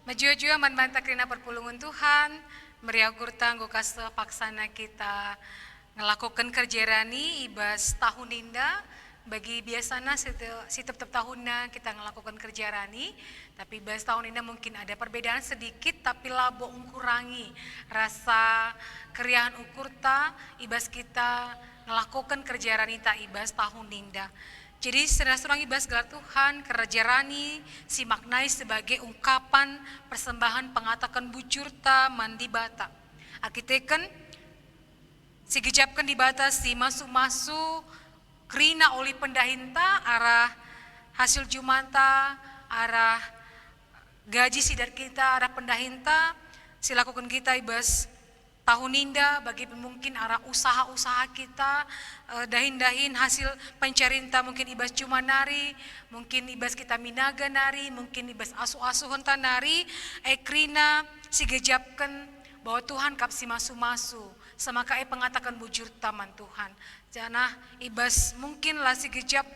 Majua-jua man-manta kerina perpulungan Tuhan, meriah kurta nggo kasta paksana kita ngelakukan kerja rani ibas tahun indah. Bagi biasanya setiap tahunnya kita ngelakukan kerja rani, tapi ibas tahun ini mungkin ada perbedaan sedikit, tapi labo mengurangi rasa keriahan ukurta ibas kita ngelakukan kerja rani tak ibas tahun indah. Jadi serang ibas gelar Tuhan, kerja rani si maknai sebagai ungkapan persembahan pengatakan bujurta mandi bata. Akiteken si gejapkan di bata si masuk-masuk kerina oleh pendahinta arah hasil jumanta, arah gaji sidar kita, arah pendahinta, silakukan kita ibas tahun indah bagi mungkin arah usaha-usaha kita, dahin-dahin hasil pencarinta mungkin ibas cuma nari, mungkin ibas kita minaga nari, mungkin ibas asuh-asuhan nari, ekrina si gejapkan bahwa Tuhan kapsi masu-masu, semaka pengatakan bujur taman Tuhan. Jana ibas mungkin lah si gejap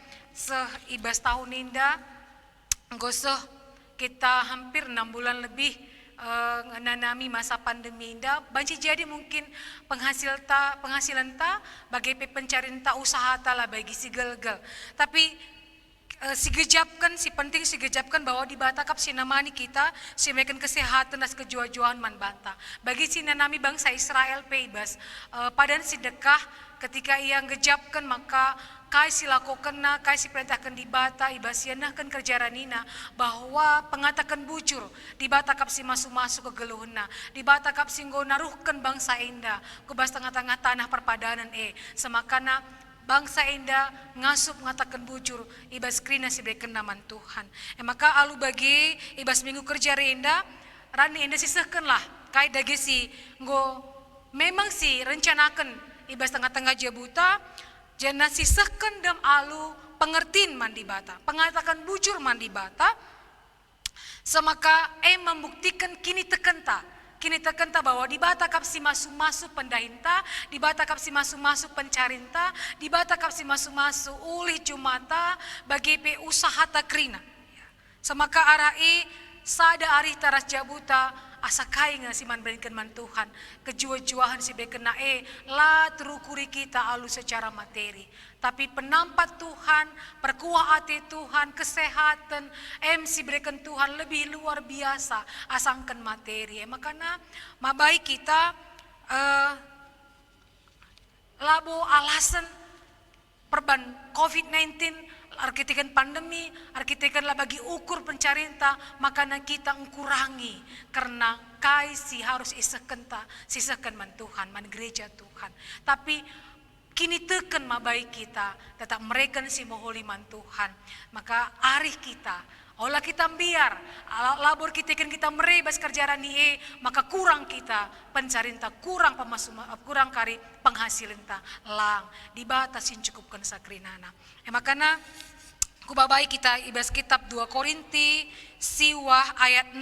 ibas tahun indah, ngosoh kita hampir 6 bulan lebih nanami masa pandemi indah, banci jadi mungkin penghasilan ta bagi pencarinta usaha ta lah bagi si gelgel. Tapi si penting si gejapkan bahwa di Batakap sinamani kita si mekan kesehatan dan kejuajuan man banta. Bagi sinanami bangsa Israel peibas padan sedekah ketika ia gejapkan maka kai silakukan na, kai si perintahkan di bata, ibas yanahkan kerja ranina, bahwa pengatakan bujur, di bata kap si masuk-masuk ke geluhna, di bata kap si naruhkan bangsa indah, kubas tengah-tengah tanah perpadanan semakana bangsa indah ngasup ngatakan bujur, ibas krina si berikan naman Tuhan. Maka alu bagi ibas minggu kerja indah, rani indah sisahkan lah, kai dagi si memang si rencanakan ibas tengah-tengah jabuta, jana sisahkan dam alu pengertiin mandi bata, pengatakan bujur mandi bata, semaka membuktikan kini tekenta bahwa di bata kapsi masuk-masuk pendahinta, di bata kapsi masuk-masuk pencarinta, di bata kapsi masuk-masuk ulih jumata bagi pe usaha takrina. Semaka arai sada ari taras jabuta asa kai nga si man berikan man Tuhan kejua-juahan si bekena la terukuri kita alu secara materi, tapi penampat Tuhan, perkuah hati Tuhan, kesehatan si berikan Tuhan lebih luar biasa asangkan materi. Makanya mabai kita labo alasan perban COVID-19, arkitekan pandemi, arkitekan lah bagi ukur pencarinta, makanya kita ngkurangi karena kai si harus sisakan man Tuhan, man gereja Tuhan. Tapi kini teken mabai kita, tetap mereka si moholi man Tuhan. Maka arih kita, olah kita biar, labor kita merebas kerjaan maka kurang kita pencarinta, kurang kurang kari penghasilan ta lang dibatasin cukupkan sakrinana. Makanya kubabai kita ibas kitab 2 Korinti siwah ayat 6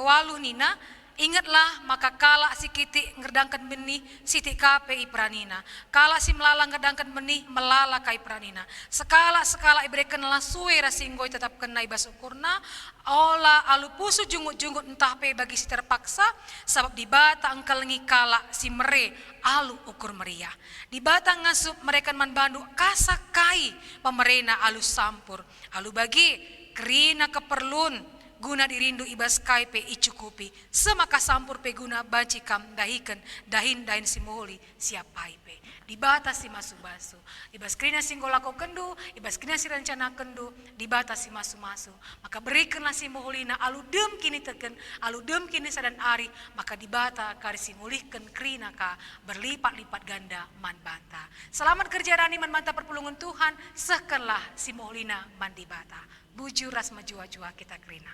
walu nina, ingatlah maka kala si kiti ngerdangkan benih siti kape ipranina, kala si melalang ngerdangkan benih melala kai pranina, sekala ibrekan lasue rasinggoi tetap kena ibas ukurna, ola alu pusu jungut-jungut entah pe bagi si terpaksa, sabab di bata angkelengi kala si mere alu ukur meriah, di bata ngasup mereka man bandu kasakai pemerena alu sampur, alu bagi kerina keperlun guna dirindu ibas kai pe icukupi, semaka sampur pe guna bacikam dahikan dahin si moholi siapai pe dibatasi masu-masu, ibas krina singgolako kendu, ibas krina si rencana kendu, dibatasi masu-masu, maka berikanlah si moholina alu dem kini teken, alu dem kini sadan ari, maka dibata kari si mulihkan krina ka berlipat-lipat ganda man banta. Selamat kerja rani man banta perpulungan Tuhan, sekenlah si moholina man dibata. Bujur ras majua-jua kita krina.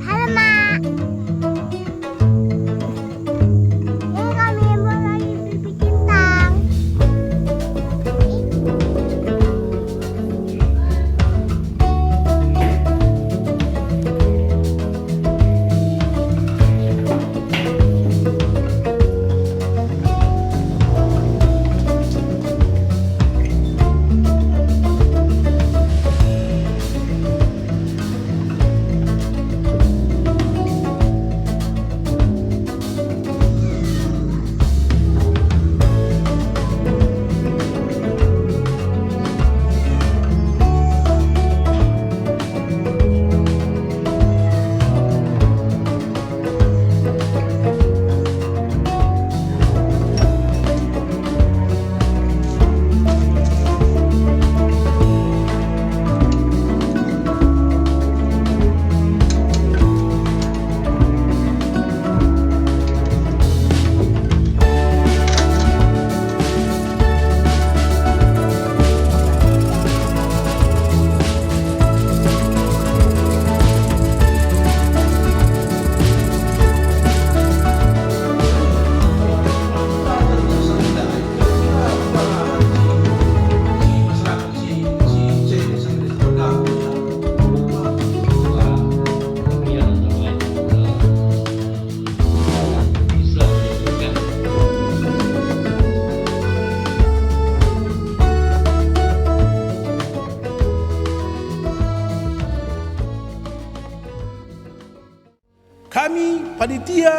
Halo, Mak. Ini kami mau lagi bikin tang.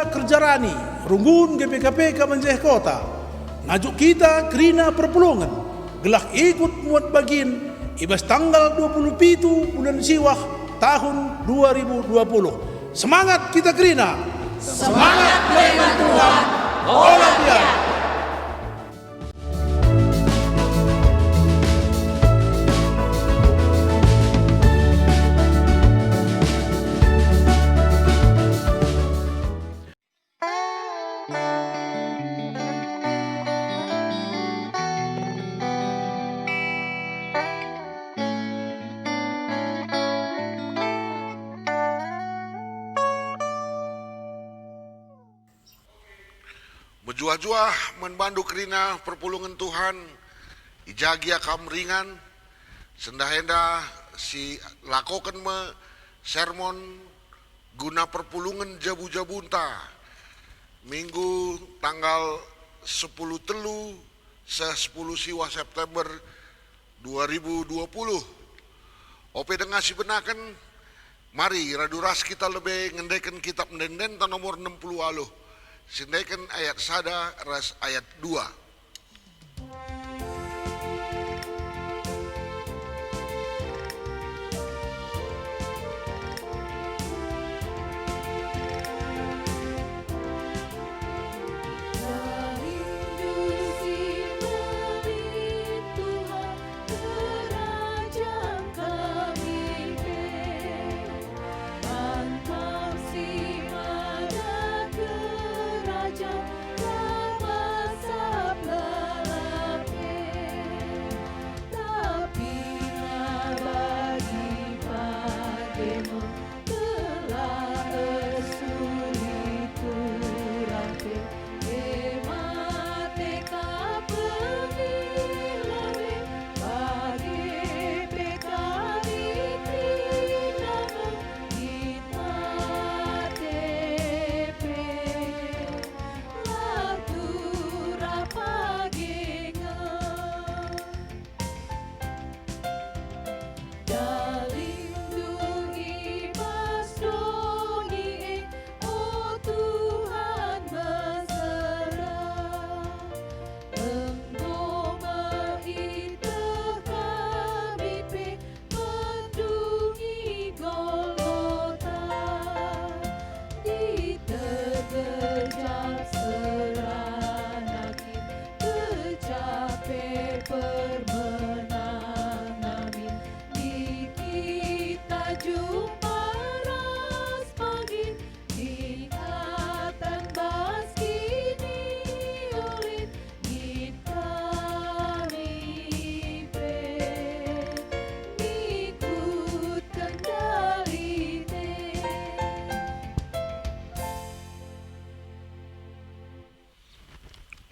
kita kerja rani, runggun GPKP Kemenjeh Kota, ngajuk kita kerina perpulungan, gelah ikut muat bagin, ibas tanggal 27 bulan Siwah tahun 2020. Semangat kita kerina, semangat melayan Tuhan, Olimpiade. Menjuah-juah membantu kerina perpulungan Tuhan, ijagia kamringan, sendahenda si lakokan me sermon guna perpulungan jabu-jabunta, minggu tanggal 10 telu se 10 siwa September 2020. Ope dengan si benakan, mari raduras kita lebih ngendekan kitab Mendenden nomor 60 aluh. Sindaikan ayat sada ras ayat 2.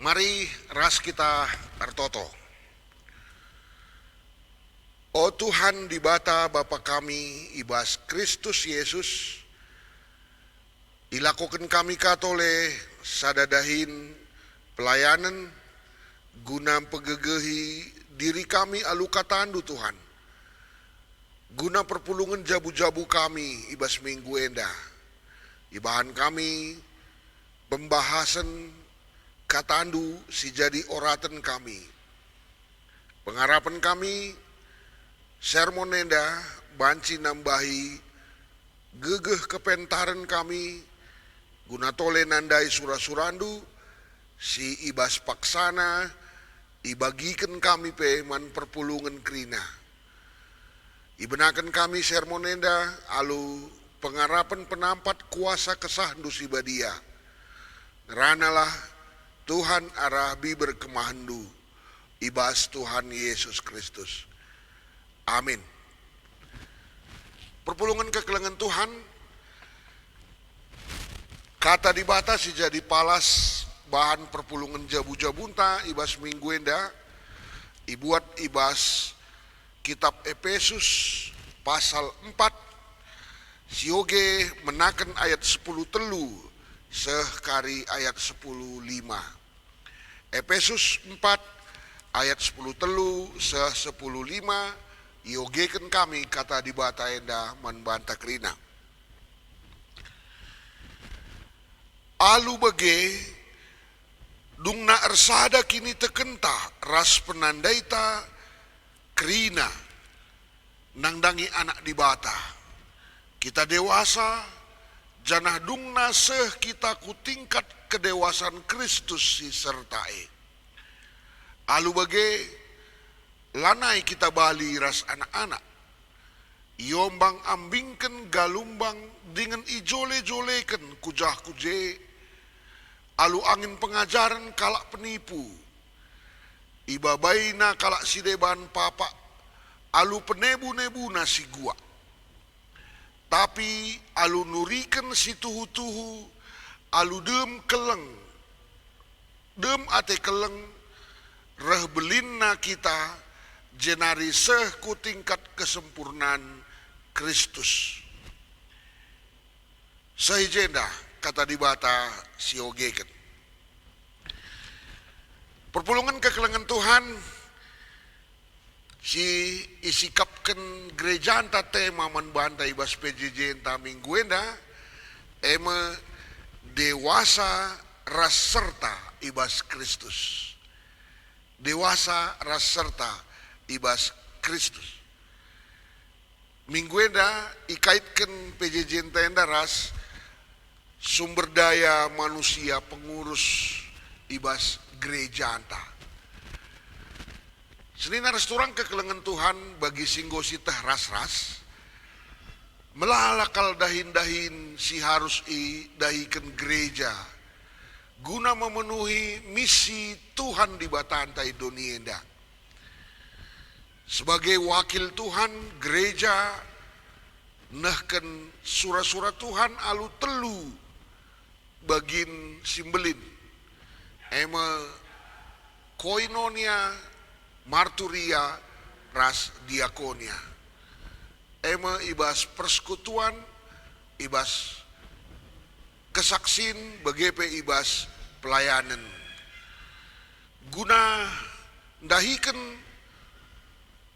Mari ras kita bertoto. O Tuhan di bata Bapa kami, ibas Kristus Yesus, ilakukan kami katole sadadahin pelayanan guna pegegehi diri kami alukatandu Tuhan. Guna perpulungan jabu-jabu kami ibas minggu enda. Ibahan kami pembahasan katandu si jadi oratan kami. Pengharapan kami sermon enda banci nambahi gegeh kepentaran kami guna tole nandai surah-surandu si ibas paksana ibagikan kami pe man perpulungan kerina. Ibenakan kami sermon enda alu pengharapan penampat kuasa kesah si badia. Ranalah Tuhan arabi berkemahandu ibas Tuhan Yesus Kristus. Amin. Perpulungan kekelengan Tuhan, kata dibatasi jadi palas bahan perpulungan jabu-jabunta ibas minggu enda, ibuat ibas kitab Efesus pasal 4, sioge menaken ayat 10 telu sekari ayat 10:5. Efesus 4 ayat 10 telu se 10:5 iogekan kami kata di bata enda membantah kerina. Alu bage dungna ersada kini tekenta ras penandaita kerina nangdangi anak di bata. Kita dewasa janah dungna seh kita ku tingkat kedewasaan Kristus si sertae. Alu bage lanai kita bali ras anak-anak. Iombang ambingken galumbang dengan ijole-joleken kujah kuje. Alu angin pengajaran kalak penipu. Ibabaina kalak sideban papa. Alu penebu-nebu nasi gua. Tapi alu nuriken si tuhu-tuhu. Alu dem keleng. Dem ate keleng. Reh belinna kita. Jenari seh ku tingkat kesempurnaan Kristus. Sahijenda kata di bata si ogeken. Perpulungan kekelengan Tuhan si isikapkan gereja anta tema manbantai bas PJJ enta mingguenda eme dewasa ras serta ibas Kristus. Dewasa ras serta ibas Kristus. Mingguenda ikaitkan PJJ enta ras sumber daya manusia pengurus ibas gereja anta. Senina resturang kekelengan Tuhan bagi singgosi teh ras-ras melalakal dahin-dahin si harus dahikan gereja guna memenuhi misi Tuhan di batantai donienda. Sebagai wakil Tuhan gereja nahken surah-surah Tuhan alu telu bagin simbelin eme koinonia marturia ras diakonia eme ibas persekutuan ibas kesaksin begepe ibas pelayanan guna dahiken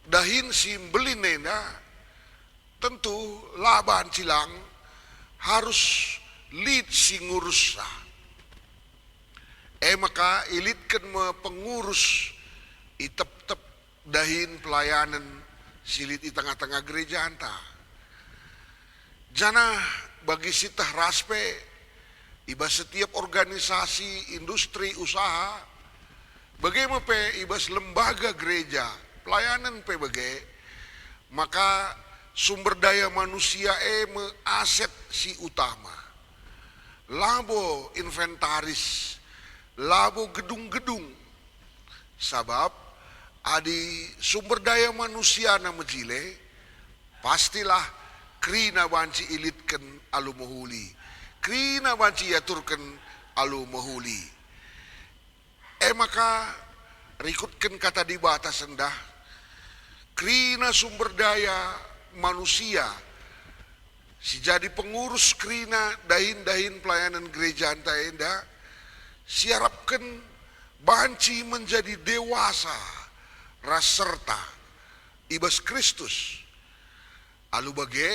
dahin simbelin nena tentu laban cilang harus lead si ngurus lah. Maka ilitkan me pengurus itep-tep dahin pelayanan silit di tengah-tengah gereja anta. Jana bagi sitah raspe ibas setiap organisasi industri usaha bagaimana pe ibas lembaga gereja pelayanan pe bagai maka sumber daya manusia me aset si utama. Labo inventaris, labo gedung-gedung. Sabab adi sumber daya manusia na mejile, pastilah krina banci ilitkan alu mohuli. Krina banci yaturkan alu mohuli. Maka rikutkan kata di batas sendah, krina sumber daya manusia si jadi pengurus krina dahin-dahin pelayanan gereja anta enda siarapkan banci menjadi dewasa ras serta ibas Kristus alu bage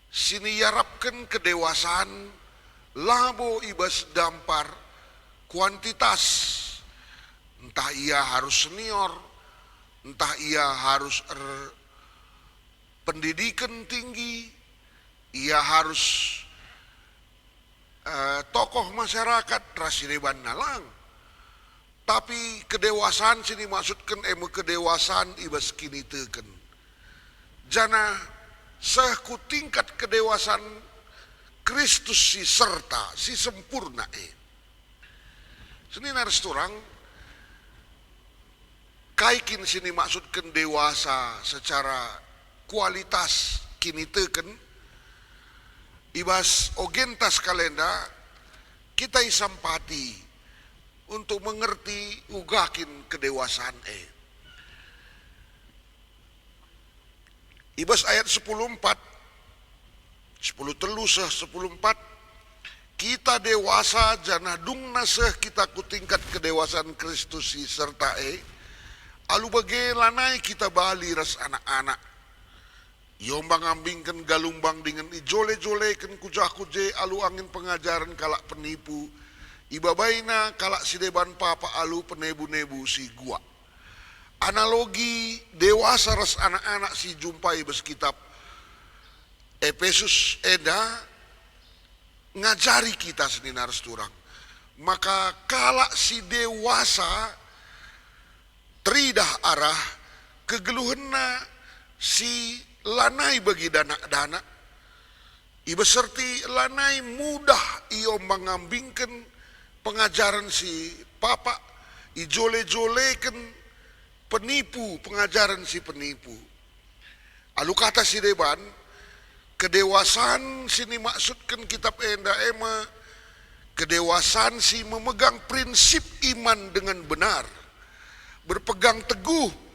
sini yarapkan kedewasaan labo ibas dampar kuantitas entah ia harus senior entah ia harus pendidikan tinggi, ia harus tokoh masyarakat rasireban nalang. Tapi kedewasaan sini maksudkan kedewasaan ibas kini teken. Jana sehku tingkat kedewasaan Kristus si serta si sempurna Sini naras turang kaikin sini maksudkan dewasa secara kualitas kini teken ibas ogentas kalenda kita isampati untuk mengerti ugakin kedewasaan ibas ayat 10:4 10:4 kita dewasa janah dungna seh kita ku tingkat kedewasaan Kristus serta alu bage lanai kita bali ras anak-anak Yombang ambingkan galumbang dengan ijole-jolekan kujah-kuje alu angin pengajaran kalak penipu. Ibabaina kalak si deban papa alu penebu-nebu si gua. Analogi dewasa ras anak-anak si jumpai bes kitab Efesus eda ngajari kita seninar turang. Maka kalak si dewasa teridah arah kegeluhenna si lanai bagi dana-dana iba serti lanai mudah iyo mengambingkan pengajaran si papa ijole-jolekan penipu pengajaran si penipu. Alu kata si deban kedewasaan sini maksudkan kitab enda ema kedewasaan si memegang prinsip iman dengan benar, berpegang teguh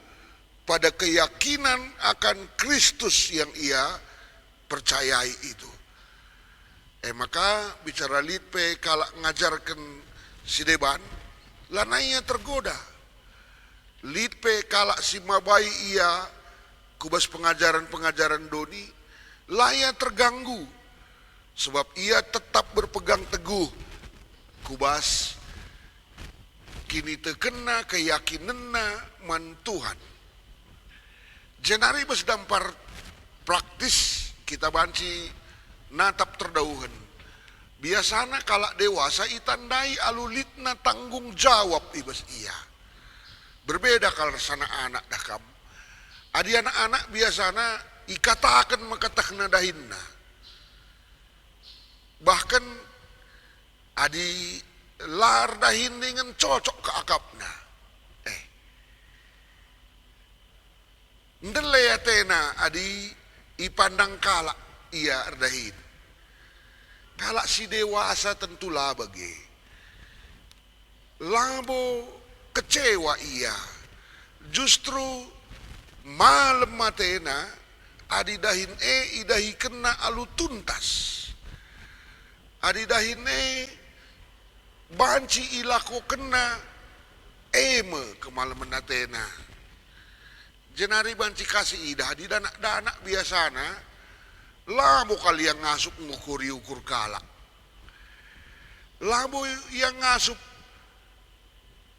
pada keyakinan akan Kristus yang ia percayai itu. Maka bicara litpe kalak ngajarkan si deban, lanainya tergoda. Litpe kalak si mabai ia kubas pengajaran-pengajaran doni, laya terganggu. Sebab ia tetap berpegang teguh kubas kini terkena keyakinanna man Tuhan. Jenari bes dampar praktis kita banci natap terdauhan. Biasana kalak dewasa itandai alulitna tanggung jawab ibas iya. Berbeda kalau sana anak dakam. Adi anak-anak biasana ikatakan makatakna dahinna. Bahkan adi lar dahin dengan cocok ke akapna. Ndelaya tena adi ipandang kalak ia erdahin. Kalak si dewasa tentulah bagi. Labo kecewa ia. Justru malam matena adi dahin idahi kena alu tuntas. Adi dahin banci ilako kena eme kemalaman atena. Jenari banci kasih idah di danak-danak biasana labo kali yang ngasup ngukuri-ukur kalak. Labo yang ngasup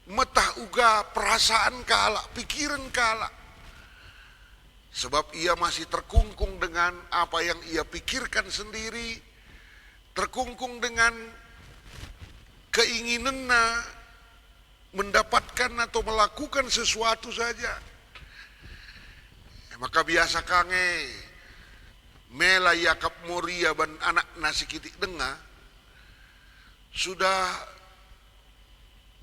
metah uga perasaan kalak, pikiran kalak. Sebab ia masih terkungkung dengan apa yang ia pikirkan sendiri, terkungkung dengan keinginannya mendapatkan atau melakukan sesuatu saja. Maka biasa kange mela yakap moria ban anak nasi kitik denga sudah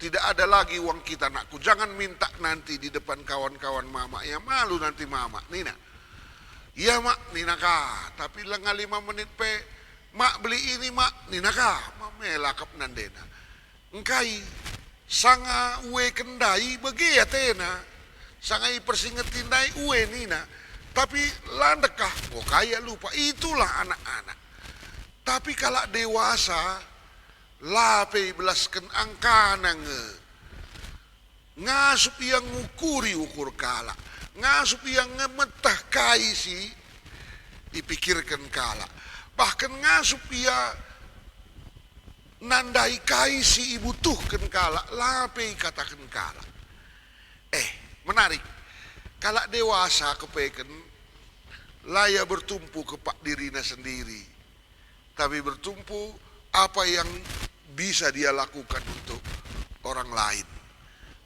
tidak ada lagi uang kita nakku, jangan minta nanti di depan kawan-kawan mama ya malu nanti mama Nina. Iya mak Nina kah, tapi lengah 5 menit pe mak beli ini mak Nina kah, mak mela kap nandena. Engkai sanga uwe kendai bagi ya tena. Sangai persingetin dai uwe nina. Tapi landekah, oh kaya lupa, itulah anak-anak. Tapi kalau dewasa, lape belaskan angkana ngasup yang ngukuri ukur kala. Ngasup yang ngemetah kaisi, dipikirkan kala. Bahkan ngasup ia nandai kaisi ibutuhkan kala, lape katakan kala. Menarik, kalau dewasa kepeken, laya bertumpu kepak dirinya sendiri. Tapi bertumpu apa yang bisa dia lakukan untuk orang lain.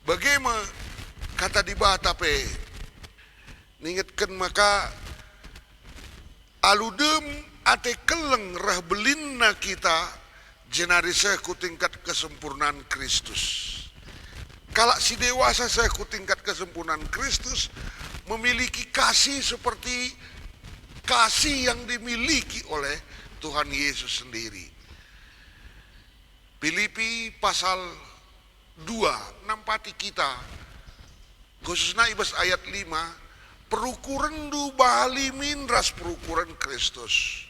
Bagaimana kata di Batape, ningetkan maka aludem ate keleng rah belinna kita jenarisa ku tingkat kesempurnaan Kristus. Kalau si dewasa saya ku tingkat kesempurnaan Kristus memiliki kasih seperti kasih yang dimiliki oleh Tuhan Yesus sendiri. Filipi pasal 2 nampati kita khususnya ibas ayat 5 perukuran du bali minras perukuran Kristus.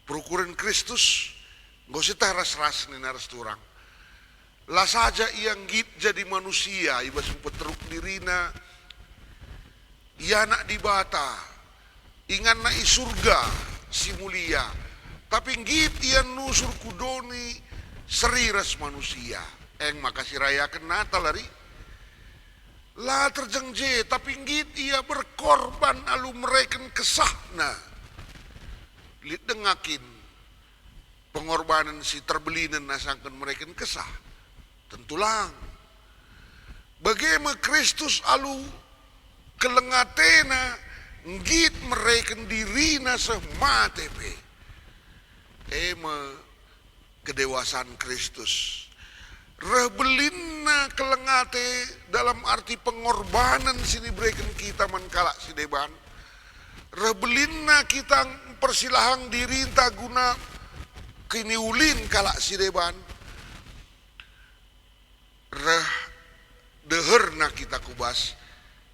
Perukuran Kristus gak usah ras-ras nih naras turang. Lah saja yang git jadi manusia, iba sempat teruk dirina, ia nak dibata, ingan na isurga si mulia, tapi ngit ian nusur kudoni seriras manusia. Eng makasih rayakan Natal hari. Lah terjengje, tapi ngit ia berkorban alu mereken kesahna. Lit dengakin pengorbanan si terbelinan nasangkan mereka kesah. Tentulang. Bagaimana Kristus alu kelengatena ngit mereka dirina sematepe. Kedewasaan Kristus. Rebelinna kelengate dalam arti pengorbanan sini berikan kita menkalak si deban. Rebelinna kita persilahang diri entah guna kini ulin kalak si deban. Deherna kita kubas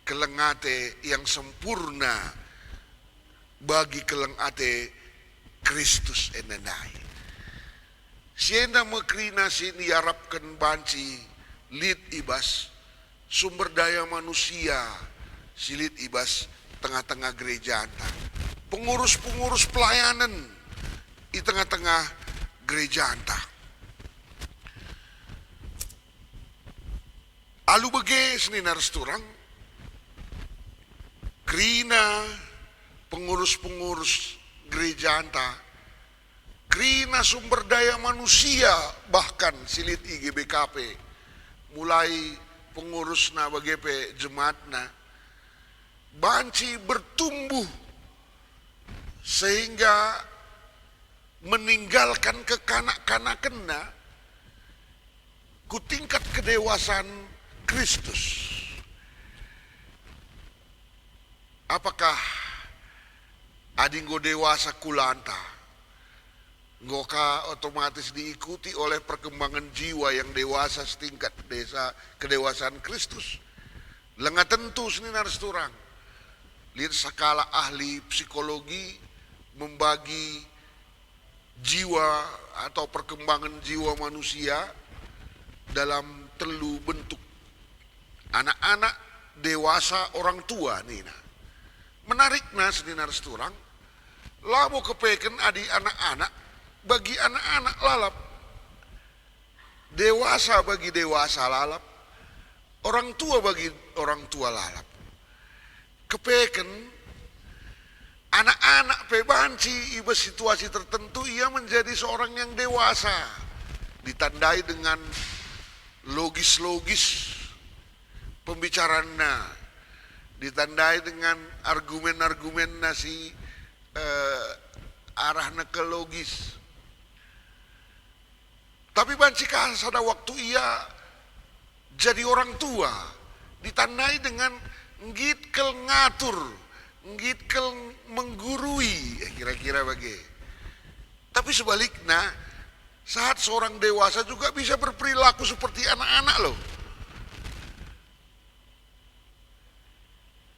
kelengate yang sempurna bagi kelengate Kristus enenai. Siena mekrina sini harapkan banci lit ibas sumber daya manusia silit ibas tengah-tengah gereja anta. Pengurus-pengurus pelayanan di tengah-tengah gereja anta. Alu bege seninar seturang krina pengurus-pengurus gereja anta. Krina sumber daya manusia bahkan silit IGBKP mulai pengurusna BGP jemaatna banci bertumbuh sehingga meninggalkan kekanak-kanakanna ku tingkat kedewasaan Kristus. Apakah adinggo dewasa kulanta? Ngoka otomatis diikuti oleh perkembangan jiwa yang dewasa setingkat kedewasaan Kristus. Lenga tentu seninar seturang. Lihat skala ahli psikologi membagi jiwa atau perkembangan jiwa manusia dalam telu bentuk. Anak-anak, dewasa, orang tua nina. Menariknya seninar seturang. Labo kepeken adi anak-anak. Bagi anak-anak lalap, dewasa bagi dewasa lalap, orang tua bagi orang tua lalap. Kepeken anak-anak pebanci iba situasi tertentu ia menjadi seorang yang dewasa, ditandai dengan logis-logis pembicaraannya, ditandai dengan argumen-argumen nasi arahnya ke logis. Tapi bancika pada waktu ia jadi orang tua ditandai dengan ngitkel ngatur, ngitkel menggurui, kira-kira bagai. Tapi sebaliknya saat seorang dewasa juga bisa berperilaku seperti anak-anak loh.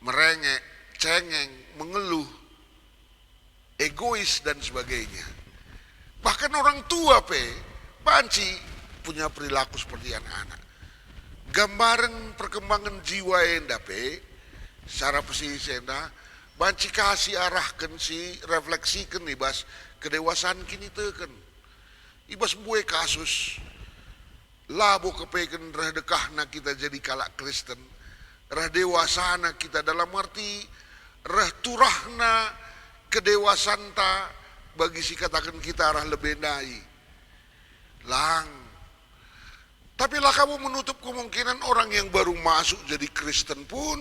Merengek, cengeng, mengeluh, egois dan sebagainya. Bahkan orang tua banci punya perilaku seperti anak-anak. Gambaran perkembangan jiwa enda secara pesisir enda banci kasih arahkan si refleksikan ibas kedewasaan kini teken. Ibas buai kasus labo kepeken rah dekahna kita jadi kalak Kristen. Rah dewasana kita dalam arti rah turahna kedewasaan ta bagi si katakan kita arah lebendai. Lang. Tapi lah kamu menutup kemungkinan orang yang baru masuk jadi Kristen pun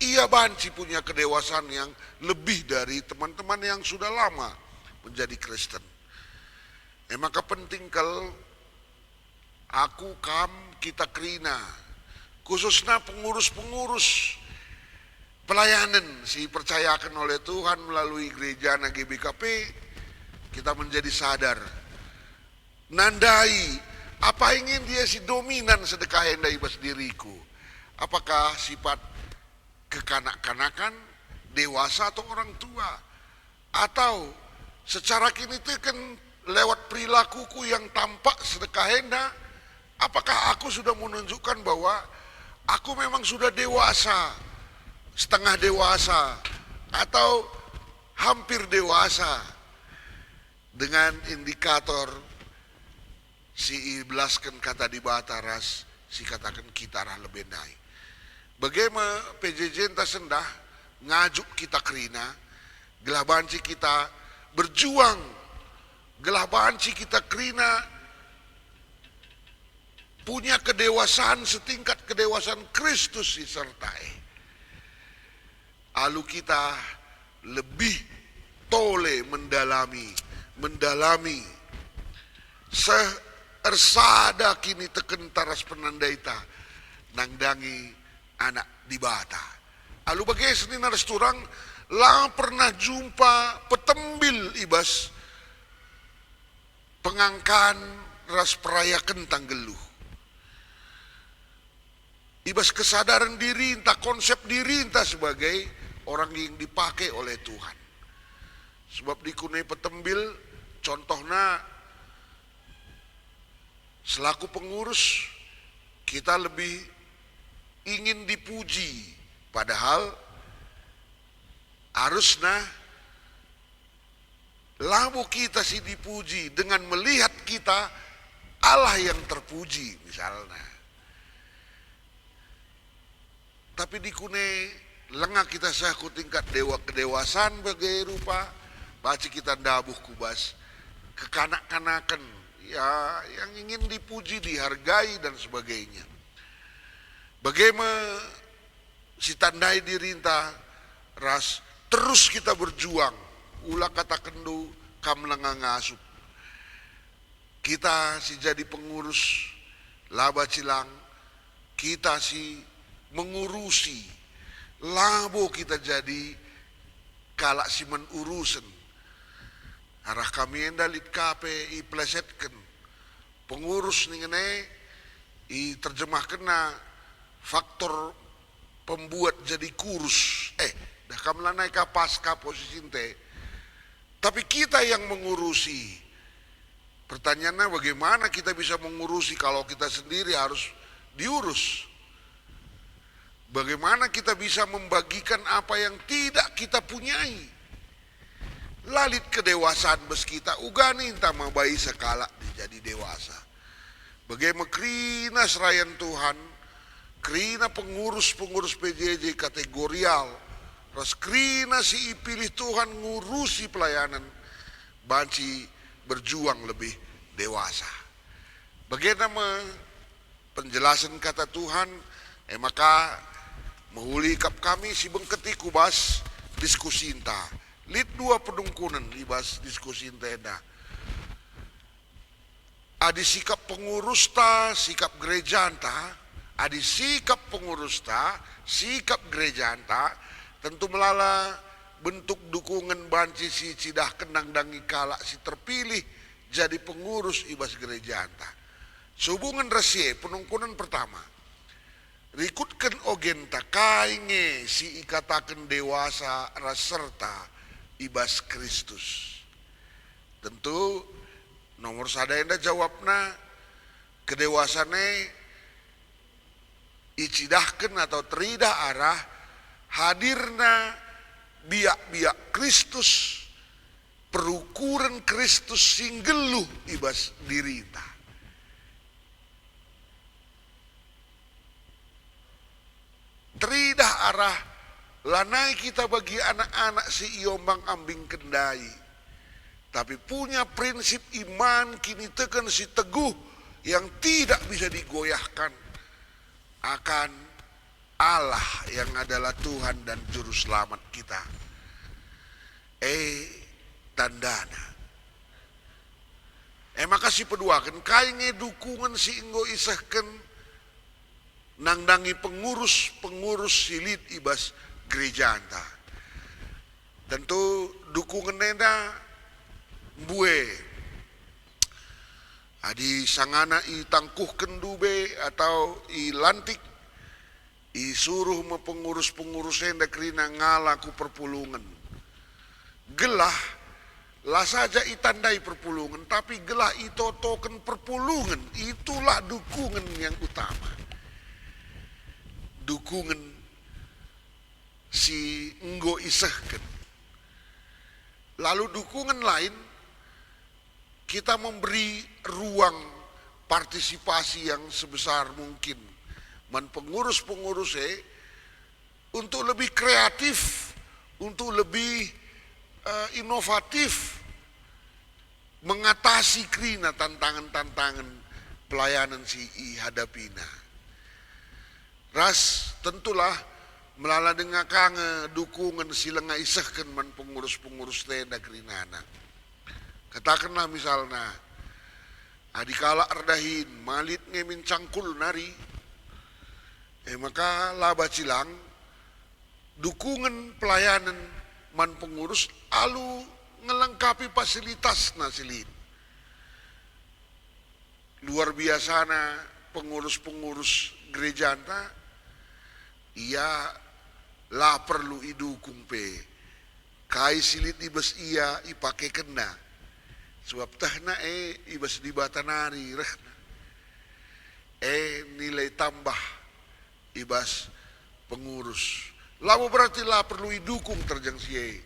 ia banci punya kedewasaan yang lebih dari teman-teman yang sudah lama menjadi Kristen. Maka penting kalau aku, kita krina, khususnya pengurus-pengurus pelayanan si percayakan oleh Tuhan melalui gereja GBKP, kita menjadi sadar. Nandai apa ingin dia si dominan sedekah endai bas diriku. Apakah sifat kekanak-kanakan, dewasa atau orang tua, atau secara kini teken lewat perilakuku yang tampak sedekah enda, apakah aku sudah menunjukkan bahwa aku memang sudah dewasa, setengah dewasa, atau hampir dewasa dengan indikator si iblaskan kata di bataras si katakan kita rah lebendai. Bagaimana PJJ entah sendah ngajuk kita kerina, gelah banci kita berjuang, gelah banci kita kerina punya kedewasaan setingkat kedewasaan Kristus disertai. Lalu kita lebih tole mendalami seersada kini teken taras penandaita nangdangi anak di bata. Lalu bagi seni naras turang lah pernah jumpa petembil ibas pengangkan ras peraya kentang geluh. Ibas kesadaran diri entah konsep diri entah sebagai orang yang dipakai oleh Tuhan. Sebab dikunai petembil contohnya selaku pengurus kita lebih ingin dipuji, padahal harusnya lamu kita sih dipuji dengan melihat kita Allah yang terpuji misalnya. Tapi dikune lengah kita saku tingkat kedewasaan bagai rupa baca kita dabuh kubas kekanak-kanakan ya yang ingin dipuji, dihargai dan sebagainya. Bagaimana si tandai diri entah ras terus kita berjuang ulah kata kendu kam lengah ngasup. Kita si jadi pengurus laba cilang, kita si mengurusi labo kita jadi kalak si menurusen arah kami endalit kape i plesetken pengurus nih i terjemahkan na faktor pembuat jadi kurus dah kamla naik pasca posisi te tapi kita yang mengurusi. Pertanyaannya bagaimana kita bisa mengurusi kalau kita sendiri harus diurus. Bagaimana kita bisa membagikan apa yang tidak kita punyai. Lalit kedewasaan bes kita ugani entah mabai sekala jadi dewasa. Bagaimana krina serayan Tuhan, krina pengurus PJJ kategorial, terus krina si pilih Tuhan ngurusi pelayanan, banci berjuang lebih dewasa. Bagaimana penjelasan kata Tuhan, maka mahuli kap kami si bengketi kubas diskusi inta. Lid dua pedungkunan ibas diskusi inta eda. Adi sikap pengurus ta, sikap gereja anta, adi sikap pengurus ta, sikap gereja anta, tentu melala bentuk dukungan banci si cidah kenang dangi kala si terpilih jadi pengurus ibas gereja anta. Sehubungan rahasia penungkunan pertama. Rikutkan ogenta kainge si ikatakan dewasa raserta ibas Kristus. Tentu nomor sadayanda jawabna kedewasane icidahkan atau teridah arah hadirna biak-biak Kristus perukuran Kristus singgeluh ibas dirita. Teridah arah lanai kita bagi anak-anak si iombang ambing kendai. Tapi punya prinsip iman kini tekan si teguh yang tidak bisa digoyahkan akan Allah yang adalah Tuhan dan Juru Selamat kita. Tandana. Makasih peduakan kainge dukungan si inggo isahkan nangdangi pengurus silit ibas gereja anta. Tentu dukungan nenda bue adi sangana i tangkuh kendube atau i lantik i suruh pengurus nenda kerina ngalaku perpulungan gelah lah saja itandai perpulungan tapi gelah itotoken perpulungan itulah dukungan yang utama. Dukungan si enggo isahkan. Lalu dukungan lain, kita memberi ruang partisipasi yang sebesar mungkin man pengurus-pengurus untuk lebih kreatif, untuk lebih inovatif mengatasi krina tantangan-tantangan pelayanan si hadapina. Ras tentulah melala dengan kange dukungan sila ngaisahkan man pengurus-pengurus tenda kerinana. Katakanlah misalnya, adikala ardahin malit ngemin cangkul nari, maka laba cilang dukungan pelayanan man pengurus alu ngelengkapi fasilitas nasilin. Luar biasa na pengurus-pengurus gereja anta, ia lah perlu idukung pe. Kai silit ibas ia ipake kena. Sebab tahna ibas di batanari rehna. Nilai tambah ibas pengurus. Lalu berarti lah perlu idukung terjang siye.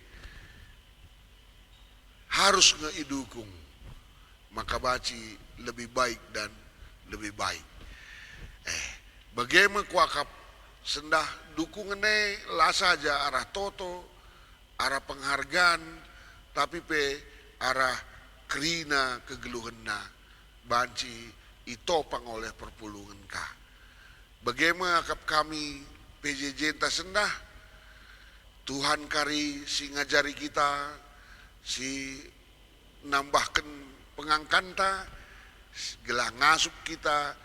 Harus ngeidukung. Maka baci lebih baik dan lebih baik. Bagaimana kuakap sendah dukungannya lah saja arah toto, arah penghargaan, tapi pe arah kerina kegeluhanna banci itopang oleh perpulungan ka. Bagaimana akap kami PJJ entah sendah, Tuhan kari si ngajari kita, si nambahkan pengangkanta, gelah ngasup kita,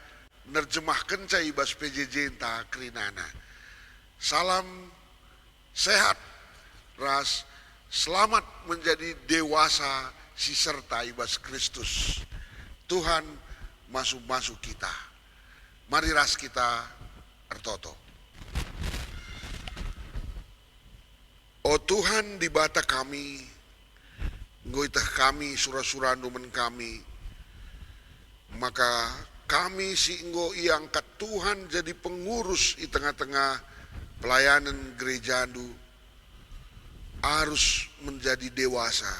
nerjemahkan cai bas PJJ entah kerinana. Salam sehat, ras selamat menjadi dewasa si serta ibas Kristus. Tuhan masuk-masuk kita. Mari ras kita ertoto. Oh Tuhan di bata kami, ngoitah kami surah-surah numen kami, maka kami si enggo iangkat Tuhan jadi pengurus di tengah-tengah pelayanan gereja andu harus menjadi dewasa.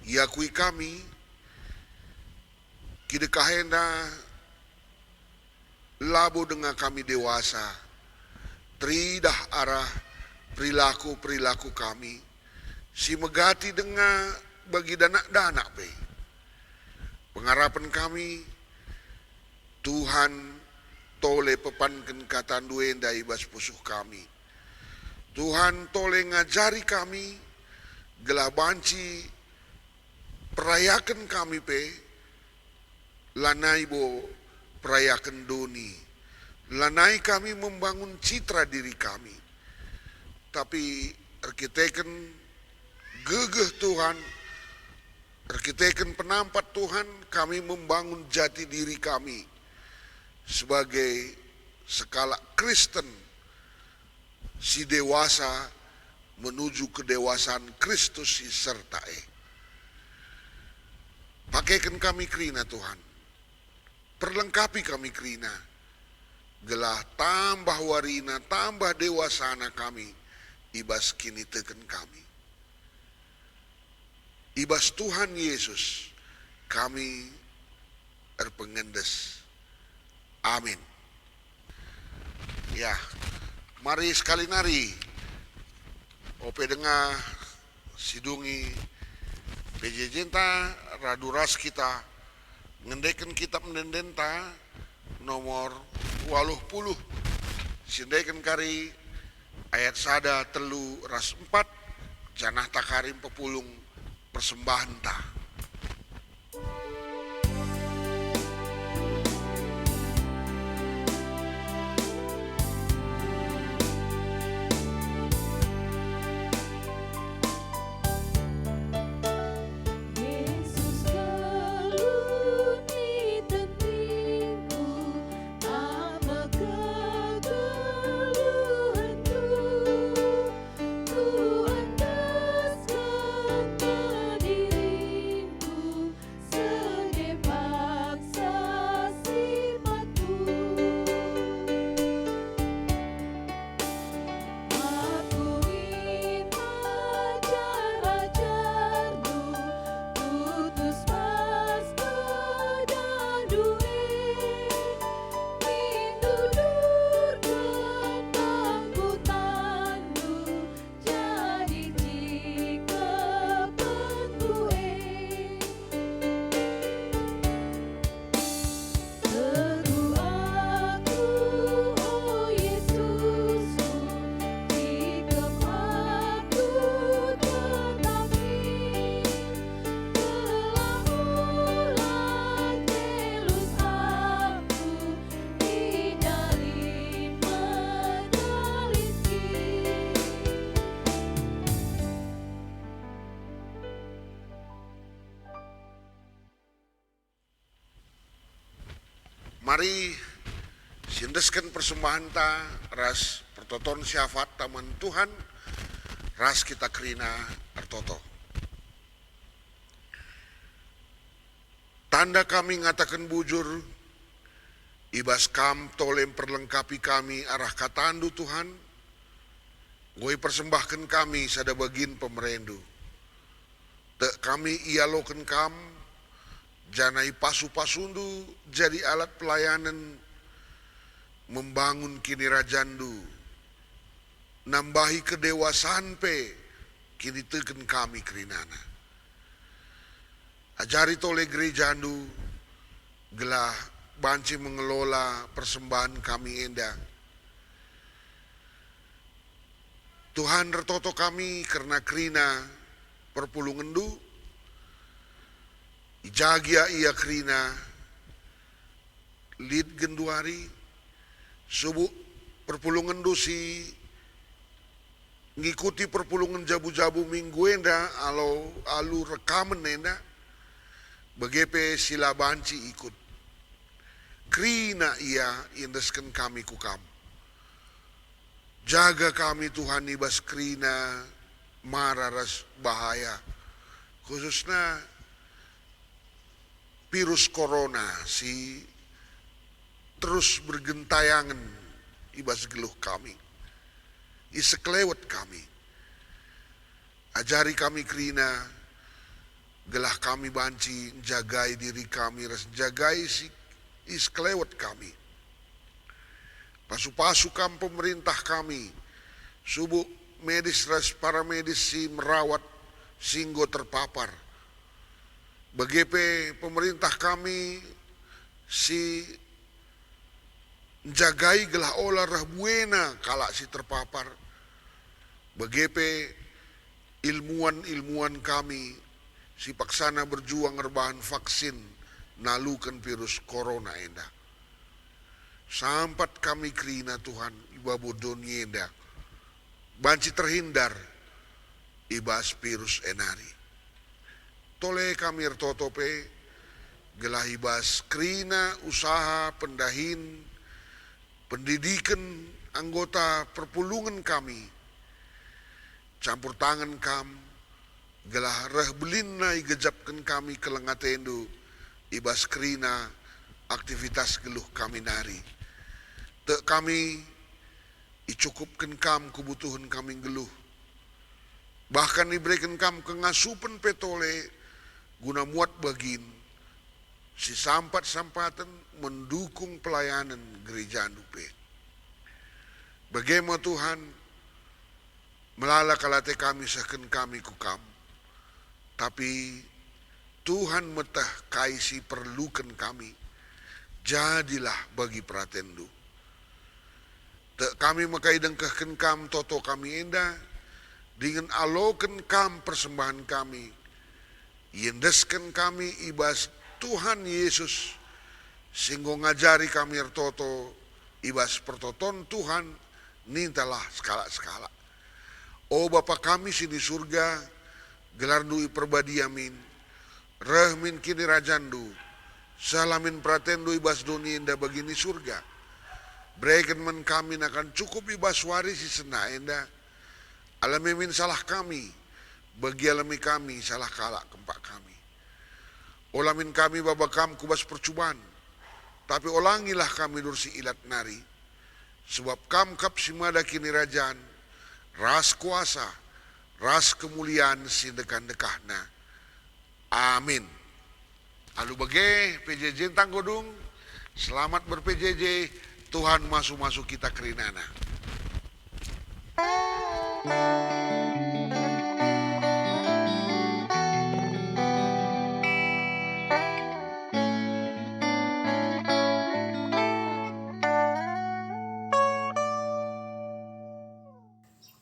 Iakui kami kidekahena labo dengan kami dewasa, tridah arah perilaku-perilaku kami, si megati dengan bagi danak-danak pe. Pengharapan kami, Tuhan tole pepankan kata duenda ibas pusuh kami. Tuhan tole ngajari kami, gelah banci perayakan kami pe, lanai bo perayakan doni. Lanai kami membangun citra diri kami. Tapi arkiteken gegeh Tuhan, arkiteken penampat Tuhan, kami membangun jati diri kami sebagai skala Kristen, si dewasa menuju kedewasaan Kristus si sertae. Pakaikan kami kerina Tuhan, perlengkapi kami kerina, gelah tambah warina, tambah dewasana kami, ibas kini teken kami. Ibas Tuhan Yesus, kami erpengendes. Amin. Ya, mari sekali nari. Ope dengar sidungi PJJ ta raduras kita ngendeken kitab mendendenta nomor 80 sindekan kari ayat sada telu ras 4 janah takarim pepulung persembahan ta. Ku andaskan diri Mari sindeskan persembahan ta, ras pertoton syafat taman Tuhan, ras kita kerina artoto. Tanda kami ngatakan bujur, ibas kam tolem perlengkapi kami arah katandu Tuhan, gue persembahkan kami sada bagin pemerendu. Te kami ialokan kam, janai pasu-pasundu jadi alat pelayanan membangun kini rajandu, nambahi kedewasaan pe kini teken kami kerinana. Ajari tole gerejandu gelah banci mengelola persembahan kami endah. Tuhan retoto kami karena kerina perpulungendu, ijagia ia kerina lid genduari, subuh perpulungan dosi ngikuti perpulungan jabu-jabu minggu enda alu rekaman enda begepe sila banci ikut krina ia indeskan kami kukam jaga kami Tuhan ibas krina mararas bahaya khususnya virus corona si terus bergentayangan ibas geluh kami, iseklewet kami. Ajari kami kerina, gelah kami banci, jagai diri kami, ras jagai si isklewet kami. Pasu-pasu kam pemerintah kami, subuh medis ras para medis si merawat singgo terpapar. Begepe pemerintah kami si jagai gelah olah rah buena kalak si terpapar. Begepe ilmuwan kami si paksana berjuang rebahan vaksin nalukan virus corona endah. Sampat kami kerina Tuhan ibabu dunia endah. Banci terhindar ibas virus enari. Tole kami ertotope gelah ibas kerina usaha pendahin pendidikan anggota perpulungan kami, campur tangan kam, gelah reh belinai gejapkan kami kelengatendu, ibas kerina aktivitas geluh kami nari. Te kami icukupkan kam kebutuhan kami geluh. Bahkan diberikan kam kengasupan petole guna muat bagin, si sampat-sampatan mendukung pelayanan gereja Nupe. Bagaimana Tuhan melala kalate kami sahkan kami kukam, tapi Tuhan metah kaisi perlukan kami, jadilah bagi pratendu. Kami makai dengkahkan kam toto kami endah, dengan alokan kam persembahan kami, yendeskan kami ibas Tuhan Yesus, singgo ngajari kami ertoto ibas pertoton Tuhan nintalah skala-skala. O Bapa kami sini surga, gelar dui perbadi amin, rahmin kini rajandu, salamin pratendu ibas dunia indah begini surga. Berikan men kami akan cukup ibas waris si sena indah, alami min salah kami, bagi alami kami salah kalak kempak kami. Olamin kami babakam kubas percubaan, tapi olangilah kami dursi ilat nari, sebab kam kap simada kini rajaan, ras kuasa, ras kemuliaan sindekan-dekahna. Amin. Alu bage PJJ tanggodung, selamat ber-PJJ, Tuhan masuk-masuk kita kerinana.